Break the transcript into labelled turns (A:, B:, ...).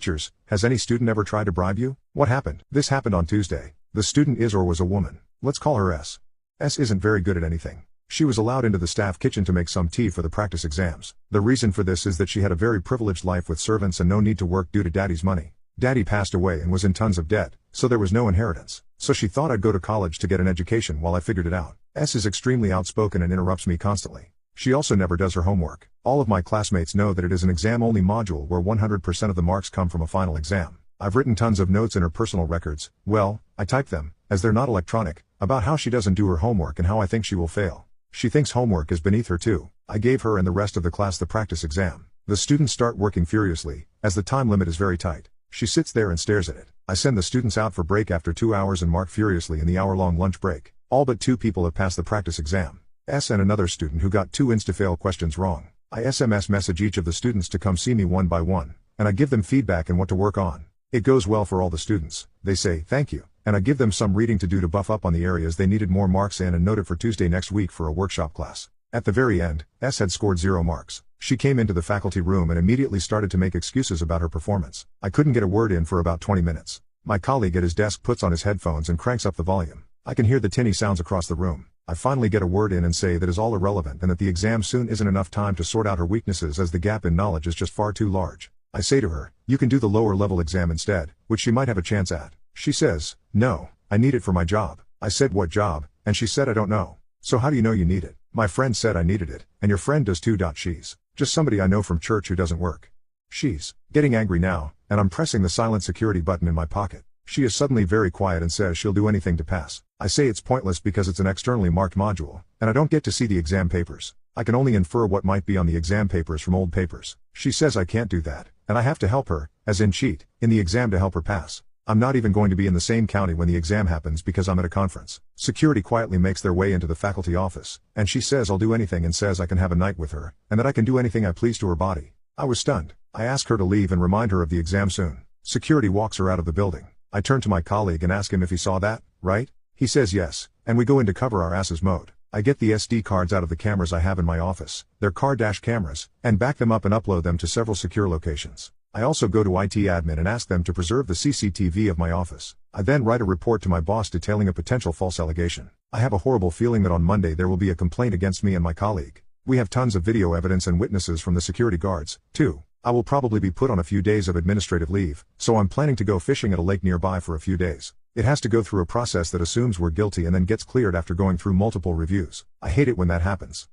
A: Teachers, has any student ever tried to bribe you? What happened? This happened on Tuesday. The student is or was a woman. Let's call her S. S isn't very good at anything. She was allowed into the staff kitchen to make some tea for the practice exams. The reason for this is that she had a very privileged life with servants and no need to work due to daddy's money. Daddy passed away and was in tons of debt, so there was no inheritance. So she thought I'd go to college to get an education while I figured it out. S is extremely outspoken and interrupts me constantly. She also never does her homework. All of my classmates know that it is an exam-only module where 100% of the marks come from a final exam. I've written tons of notes in her personal records, well, I typed them, as they're not electronic, about how she doesn't do her homework and how I think she will fail. She thinks homework is beneath her too. I gave her and the rest of the class the practice exam. The students start working furiously, as the time limit is very tight. She sits there and stares at it. I send the students out for break after 2 hours and mark furiously in the hour-long lunch break. All but 2 people have passed the practice exam. S and another student who got 2 insta-fail questions wrong. I SMS message each of the students to come see me one by one, and I give them feedback and what to work on. It goes well for all the students. They say, thank you, and I give them some reading to do to buff up on the areas they needed more marks in and note it for Tuesday next week for a workshop class. At the very end, S had scored 0 marks. She came into the faculty room and immediately started to make excuses about her performance. I couldn't get a word in for about 20 minutes. My colleague at his desk puts on his headphones and cranks up the volume. I can hear the tinny sounds across the room. I finally get a word in and say that is all irrelevant and that the exam soon isn't enough time to sort out her weaknesses as the gap in knowledge is just far too large. I say to her, you can do the lower level exam instead, which she might have a chance at. She says, no, I need it for my job. I said what job, and she said I don't know. So how do you know you need it? My friend said I needed it, and your friend does too. She's just somebody I know from church who doesn't work. She's getting angry now, and I'm pressing the silent security button in my pocket. She is suddenly very quiet and says she'll do anything to pass. I say it's pointless because it's an externally marked module, and I don't get to see the exam papers. I can only infer what might be on the exam papers from old papers. She says I can't do that, and I have to help her, as in cheat, in the exam to help her pass. I'm not even going to be in the same county when the exam happens because I'm at a conference. Security quietly makes their way into the faculty office, and she says I'll do anything and says I can have a night with her, and that I can do anything I please to her body. I was stunned. I ask her to leave and remind her of the exam soon. Security walks her out of the building. I turn to my colleague and ask him if he saw that, right? He says yes, and we go into cover our asses mode. I get the SD cards out of the cameras I have in my office, they're car dash cameras, and back them up and upload them to several secure locations. I also go to IT admin and ask them to preserve the CCTV of my office. I then write a report to my boss detailing a potential false allegation. I have a horrible feeling that on Monday there will be a complaint against me and my colleague. We have tons of video evidence and witnesses from the security guards, too. I will probably be put on a few days of administrative leave, so I'm planning to go fishing at a lake nearby for a few days. It has to go through a process that assumes we're guilty and then gets cleared after going through multiple reviews. I hate it when that happens.